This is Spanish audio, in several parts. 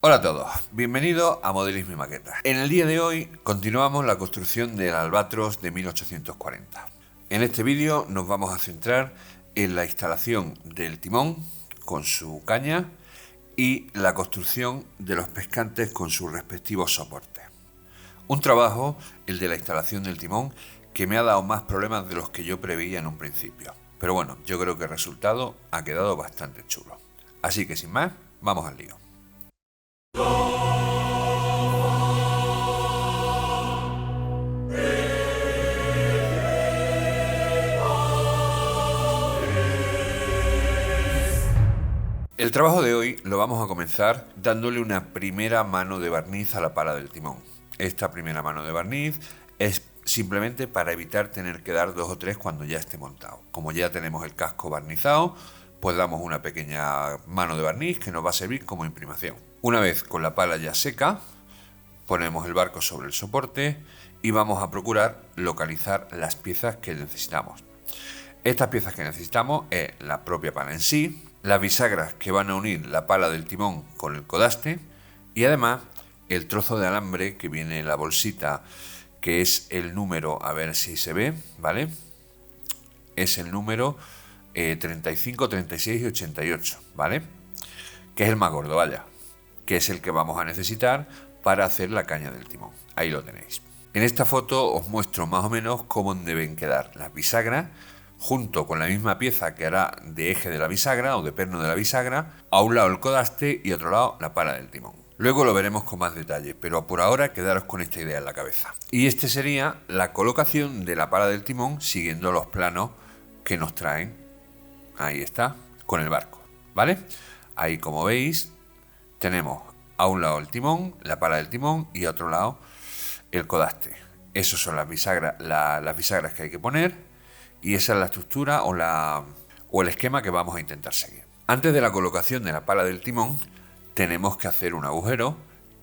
Hola a todos, bienvenidos a Modelismo y Maquetas. En el día de hoy continuamos la construcción del Albatros de 1840. En este vídeo nos vamos a centrar en la instalación del timón con su caña y la construcción de los pescantes con sus respectivos soportes. Un trabajo, el de la instalación del timón, que me ha dado más problemas de los que yo preveía en un principio. Pero bueno, yo creo que el resultado ha quedado bastante chulo. Así que sin más, vamos al lío. El trabajo de hoy lo vamos a comenzar dándole una primera mano de barniz a la pala del timón. Esta primera mano de barniz es simplemente para evitar tener que dar 2 o 3 cuando ya esté montado. Como ya tenemos el casco barnizado, pues damos una pequeña mano de barniz que nos va a servir como imprimación. Una vez con la pala ya seca, ponemos el barco sobre el soporte y vamos a procurar localizar las piezas que necesitamos. Estas piezas que necesitamos es la propia pala en sí, las bisagras que van a unir la pala del timón con el codaste y además el trozo de alambre que viene en la bolsita, que es el número, a ver si se ve, ¿vale? Es el número 35, 36 y 88, ¿vale? Que es el más gordo, vaya, que es el que vamos a necesitar para hacer la caña del timón. Ahí lo tenéis. En esta foto os muestro más o menos cómo deben quedar las bisagras junto con la misma pieza que hará de eje de la bisagra o de perno de la bisagra, a un lado el codaste y a otro lado la pala del timón. Luego lo veremos con más detalle, pero por ahora quedaros con esta idea en la cabeza. Y este sería la colocación de la pala del timón siguiendo los planos que nos traen. Ahí está, con el barco, ¿vale? Ahí, como veis, tenemos a un lado el timón, la pala del timón y a otro lado el codaste. Esas son las bisagras, las bisagras que hay que poner. Y esa es la estructura o el esquema que vamos a intentar seguir. Antes de la colocación de la pala del timón, tenemos que hacer un agujero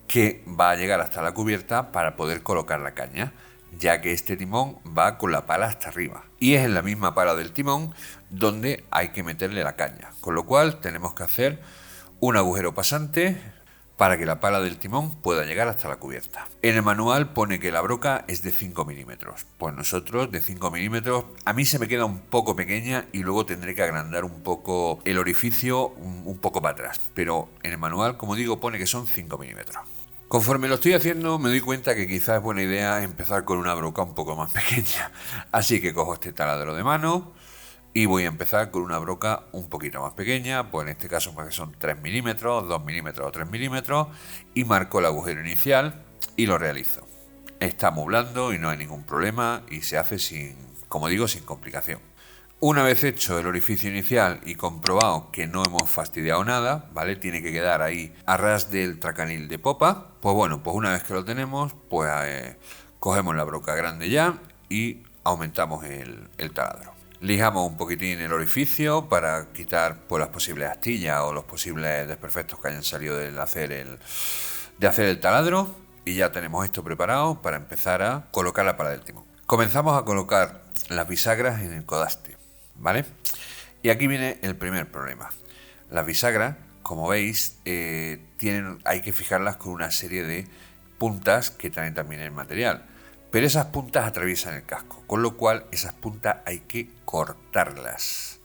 que va a llegar hasta la cubierta para poder colocar la caña, ya que este timón va con la pala hasta arriba. Y es en la misma pala del timón donde hay que meterle la caña, con lo cual tenemos que hacer un agujero pasante para que la pala del timón pueda llegar hasta la cubierta. En el manual pone que la broca es de 5 milímetros. Pues nosotros de 5 milímetros, a mí se me queda un poco pequeña y luego tendré que agrandar un poco el orificio un poco para atrás. Pero en el manual, como digo, pone que son 5 milímetros. Conforme lo estoy haciendo, me doy cuenta que quizás es buena idea empezar con una broca un poco más pequeña. Así que cojo este taladro de mano y voy a empezar con una broca un poquito más pequeña, pues en este caso pues son 3 milímetros, 2 milímetros o 3 milímetros, y marco el agujero inicial y lo realizo. Está muy blando y no hay ningún problema y se hace sin, como digo, sin complicación. Una vez hecho el orificio inicial y comprobado que no hemos fastidiado nada, ¿vale? Tiene que quedar ahí a ras del tracanil de popa. Pues bueno, pues una vez que lo tenemos, pues cogemos la broca grande ya y aumentamos el taladro. Lijamos un poquitín el orificio para quitar pues, las posibles astillas o los posibles desperfectos que hayan salido de hacer el taladro y ya tenemos esto preparado para empezar a colocar la pala del timón. Comenzamos a colocar las bisagras en el codaste, ¿vale? Y aquí viene el primer problema. Las bisagras, como veis, hay que fijarlas con una serie de puntas que traen también el material. Pero esas puntas atraviesan el casco, con lo cual esas puntas hay que cortarlas.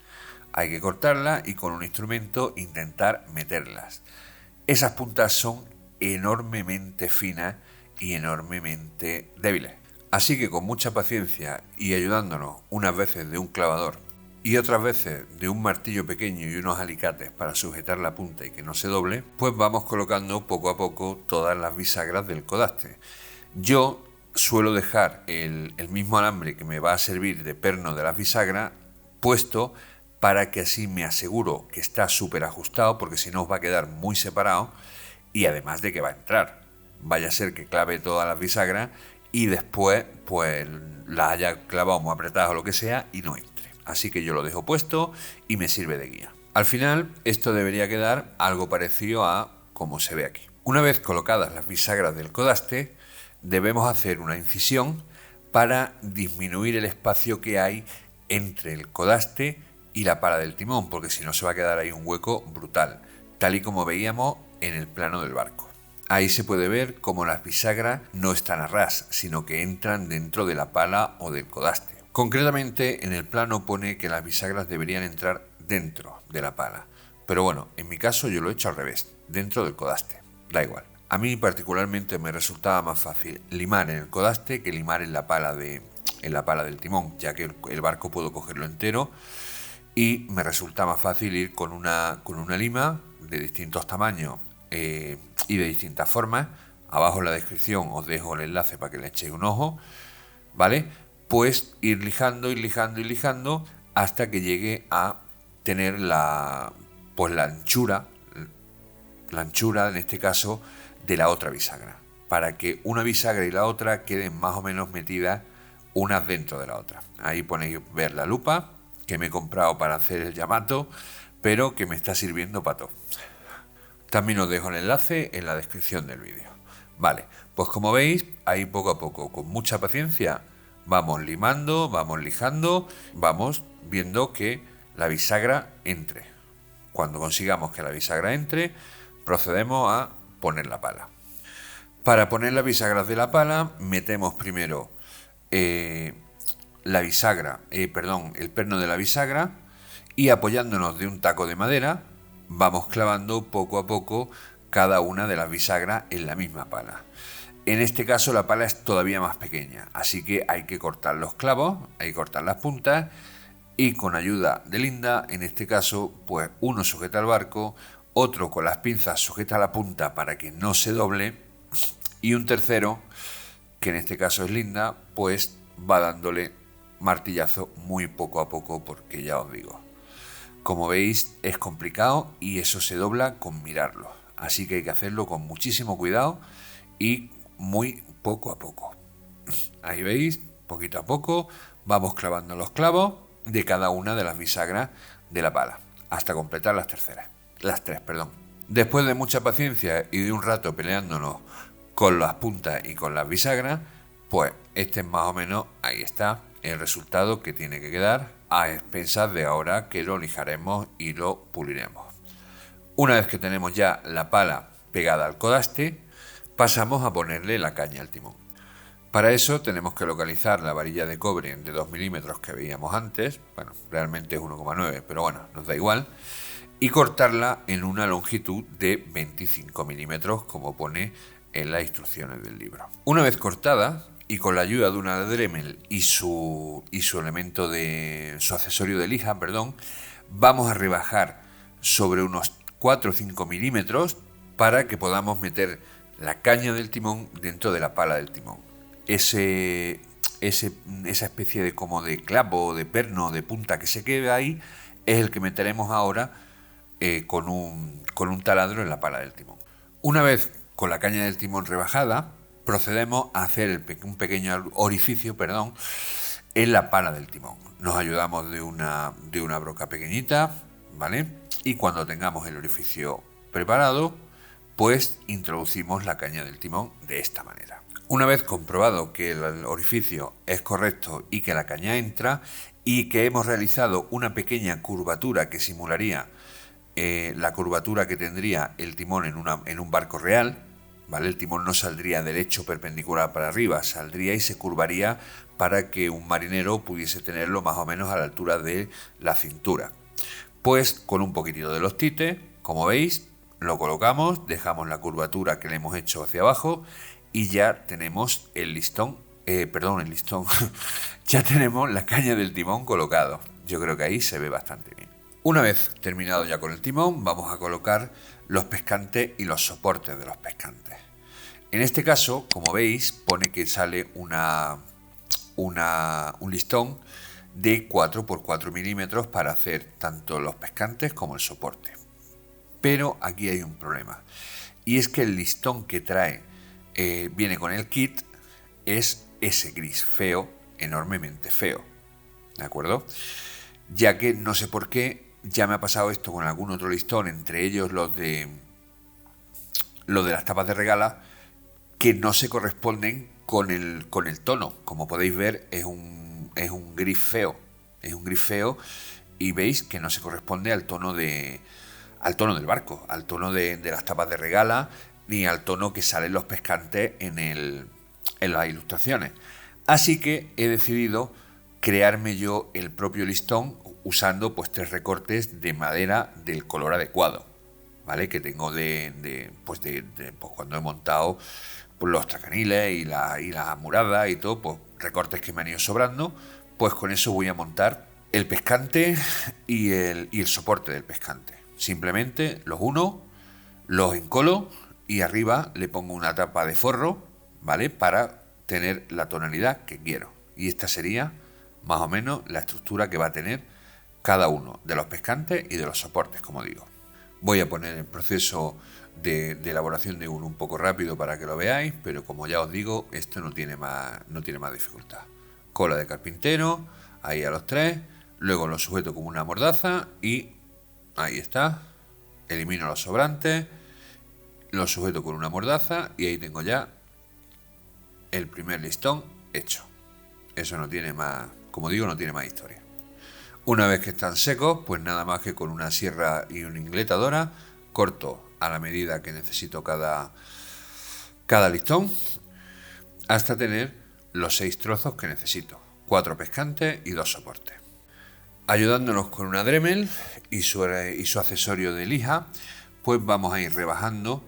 Hay que cortarlas y con un instrumento intentar meterlas. Esas puntas son enormemente finas y enormemente débiles. Así que con mucha paciencia y ayudándonos unas veces de un clavador y otras veces de un martillo pequeño y unos alicates para sujetar la punta y que no se doble, pues vamos colocando poco a poco todas las bisagras del codaste. Yo suelo dejar el mismo alambre que me va a servir de perno de la bisagra puesto para que así me aseguro que está súper ajustado, porque si no os va a quedar muy separado y además de que va a entrar. Vaya a ser que clave todas las bisagras y después pues las haya clavado muy apretadas o lo que sea y no entre. Así que yo lo dejo puesto y me sirve de guía. Al final esto debería quedar algo parecido a como se ve aquí. Una vez colocadas las bisagras del codaste, debemos hacer una incisión para disminuir el espacio que hay entre el codaste y la pala del timón, porque si no se va a quedar ahí un hueco brutal. Tal y como veíamos en el plano del barco. Ahí se puede ver cómo las bisagras no están a ras, sino que entran dentro de la pala o del codaste. Concretamente, en el plano pone que las bisagras deberían entrar dentro de la pala. Pero bueno, en mi caso yo lo he hecho al revés, dentro del codaste. Da igual. A mí particularmente me resultaba más fácil limar en el codaste que limar en la pala del timón, ya que el barco puedo cogerlo entero y me resulta más fácil ir con una lima de distintos tamaños y de distintas formas. Abajo en la descripción os dejo el enlace para que le echéis un ojo, ¿vale? Pues ir lijando hasta que llegue a tener la anchura en este caso de la otra bisagra, para que una bisagra y la otra queden más o menos metidas unas dentro de la otra. Ahí ponéis ver la lupa que me he comprado para hacer el Yamato, pero que me está sirviendo para todo. También os dejo el enlace en la descripción del vídeo. Vale, pues como veis, ahí poco a poco, con mucha paciencia, vamos limando, vamos lijando, vamos viendo que la bisagra entre. Cuando consigamos que la bisagra entre, procedemos a poner la pala. Para poner las bisagras de la pala, metemos primero el perno de la bisagra y apoyándonos de un taco de madera, vamos clavando poco a poco cada una de las bisagras en la misma pala. En este caso la pala es todavía más pequeña, así que hay que cortar los clavos, hay que cortar las puntas y con ayuda de Linda, en este caso, pues uno sujeta el barco, otro con las pinzas sujeta la punta para que no se doble y un tercero, que en este caso es Linda, pues va dándole martillazo muy poco a poco porque ya os digo, como veis es complicado y eso se dobla con mirarlo, así que hay que hacerlo con muchísimo cuidado y muy poco a poco. Ahí veis, poquito a poco vamos clavando los clavos de cada una de las bisagras de la pala hasta completar las tres. Después de mucha paciencia y de un rato peleándonos con las puntas y con las bisagras, pues este es más o menos, ahí está el resultado que tiene que quedar a expensas de ahora que lo lijaremos y lo puliremos. Una vez que tenemos ya la pala pegada al codaste, pasamos a ponerle la caña al timón. Para eso tenemos que localizar la varilla de cobre de 2 milímetros que veíamos antes, bueno, realmente es 1,9, pero bueno, nos da igual, y cortarla en una longitud de 25 milímetros como pone en las instrucciones del libro. Una vez cortada y con la ayuda de una Dremel y su elemento de su accesorio de lija, vamos a rebajar sobre unos 4 o 5 milímetros para que podamos meter la caña del timón dentro de la pala del timón. Esa especie de como de clavo, de perno, de punta que se queda ahí es el que meteremos ahora con un taladro en la pala del timón. Una vez con la caña del timón rebajada, procedemos a hacer un pequeño orificio en la pala del timón. Nos ayudamos de una broca pequeñita, ¿vale? Y cuando tengamos el orificio preparado, pues introducimos la caña del timón de esta manera. Una vez comprobado que el orificio es correcto y que la caña entra y que hemos realizado una pequeña curvatura que simularía la curvatura que tendría el timón en un barco real, ¿vale? El timón no saldría derecho perpendicular para arriba, saldría y se curvaría para que un marinero pudiese tenerlo más o menos a la altura de la cintura. Pues con un poquitito de los tites, como veis, lo colocamos, dejamos la curvatura que le hemos hecho hacia abajo y ya tenemos ya tenemos la caña del timón colocado. Yo creo que ahí se ve bastante bien. Una vez terminado ya con el timón, vamos a colocar los pescantes y los soportes de los pescantes. En este caso, como veis, pone que sale un listón de 4 por 4 milímetros para hacer tanto los pescantes como el soporte. Pero aquí hay un problema, y es que el listón que trae viene con el kit es ese gris feo, enormemente feo, ¿de acuerdo? Ya que no sé por qué ya me ha pasado esto con algún otro listón, entre ellos los de las tapas de regala, que no se corresponden con el tono. Como podéis ver, es un gris feo, y veis que no se corresponde al tono al tono del barco, al tono de las tapas de regala, ni al tono que salen los pescantes en las ilustraciones. Así que he decidido crearme yo el propio listón usando pues 3 recortes de madera del color adecuado, ¿vale? Que tengo pues cuando he montado pues, los tracaniles y la murada y todo, pues recortes que me han ido sobrando, pues con eso voy a montar el pescante y el soporte del pescante. Simplemente los uno, los encolo y arriba le pongo una tapa de forro, ¿vale? Para tener la tonalidad que quiero. Y esta sería más o menos la estructura que va a tener cada uno de los pescantes y de los soportes, como digo. Voy a poner el proceso de elaboración de uno un poco rápido para que lo veáis, pero como ya os digo, esto no tiene más dificultad. Cola de carpintero, ahí a los 3, luego lo sujeto como una mordaza y ahí está. Elimino los sobrantes, lo sujeto con una mordaza y ahí tengo ya el primer listón hecho. Eso no tiene más, como digo, no tiene más historia. Una vez que están secos, pues nada más que con una sierra y una ingletadora corto a la medida que necesito cada listón hasta tener los 6 trozos que necesito, 4 pescantes y 2 soportes. Ayudándonos con una Dremel y su accesorio de lija, pues vamos a ir rebajando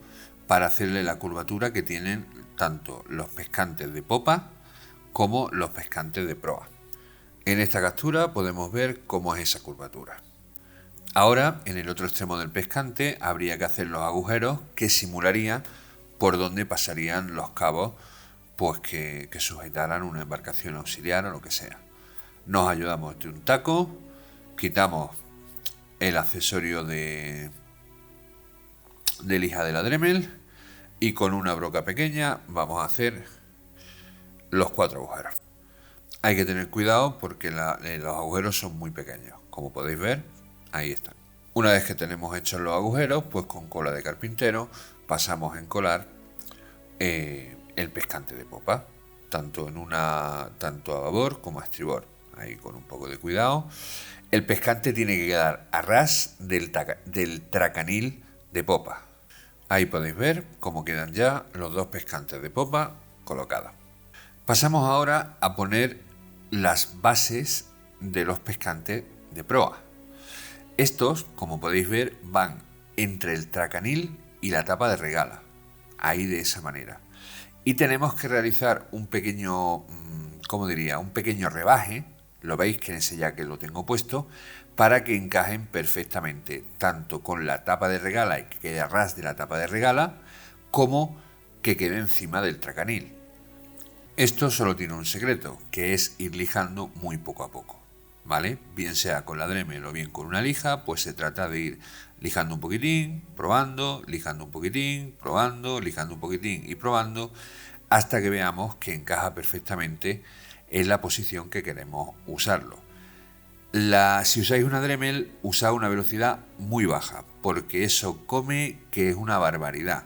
para hacerle la curvatura que tienen tanto los pescantes de popa como los pescantes de proa. En esta captura podemos ver cómo es esa curvatura. Ahora, en el otro extremo del pescante, habría que hacer los agujeros que simularían por donde pasarían los cabos pues que sujetaran una embarcación auxiliar o lo que sea. Nos ayudamos de un taco, quitamos el accesorio de lija de la Dremel y con una broca pequeña vamos a hacer los 4 agujeros. Hay que tener cuidado porque los agujeros son muy pequeños, como podéis ver, ahí están. Una vez que tenemos hechos los agujeros, pues con cola de carpintero pasamos a encolar el pescante de popa, tanto a babor como a estribor, ahí con un poco de cuidado. El pescante tiene que quedar a ras del tracanil de popa. Ahí podéis ver cómo quedan ya los 2 pescantes de popa colocados. Pasamos ahora a poner las bases de los pescantes de proa. Estos, como podéis ver, van entre el tracanil y la tapa de regala, ahí de esa manera. Y tenemos que realizar un pequeño, un pequeño rebaje, lo veis que en ese ya que lo tengo puesto, para que encajen perfectamente, tanto con la tapa de regala y que quede a ras de la tapa de regala, como que quede encima del tracanil. Esto solo tiene un secreto, que es ir lijando muy poco a poco, ¿vale? Bien sea con la Dremel o bien con una lija, pues se trata de ir lijando un poquitín, probando, lijando un poquitín, probando, lijando un poquitín y probando, hasta que veamos que encaja perfectamente en la posición que queremos usarlo. Si usáis una Dremel, usad una velocidad muy baja, porque eso come que es una barbaridad.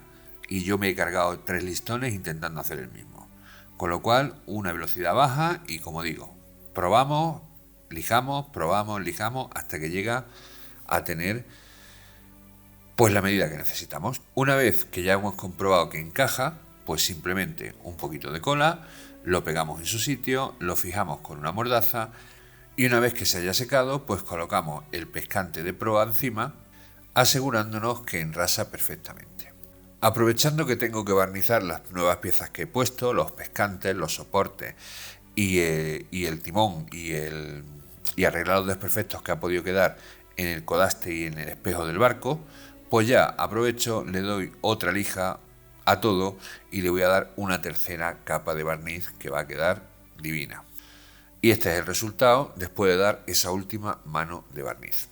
Y yo me he cargado 3 listones intentando hacer el mismo. Con lo cual, una velocidad baja y, como digo, probamos, lijamos, hasta que llega a tener pues la medida que necesitamos. Una vez que ya hemos comprobado que encaja, pues simplemente un poquito de cola, lo pegamos en su sitio, lo fijamos con una mordaza y una vez que se haya secado, pues colocamos el pescante de proa encima, asegurándonos que enrasa perfectamente. Aprovechando que tengo que barnizar las nuevas piezas que he puesto, los pescantes, los soportes y el timón y arreglar los desperfectos que ha podido quedar en el codaste y en el espejo del barco, pues ya aprovecho, le doy otra lija a todo y le voy a dar una tercera capa de barniz que va a quedar divina. Y este es el resultado después de dar esa última mano de barniz.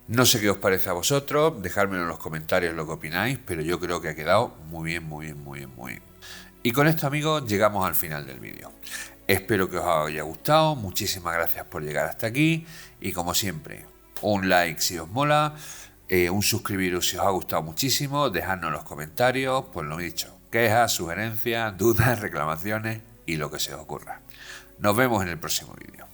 No sé qué os parece a vosotros, dejádmelo en los comentarios lo que opináis, pero yo creo que ha quedado muy bien. Y con esto, amigos, llegamos al final del vídeo. Espero que os haya gustado, muchísimas gracias por llegar hasta aquí y como siempre, un like si os mola, un suscribiros si os ha gustado muchísimo, dejadnos en los comentarios, pues lo he dicho, quejas, sugerencias, dudas, reclamaciones y lo que se os ocurra. Nos vemos en el próximo vídeo.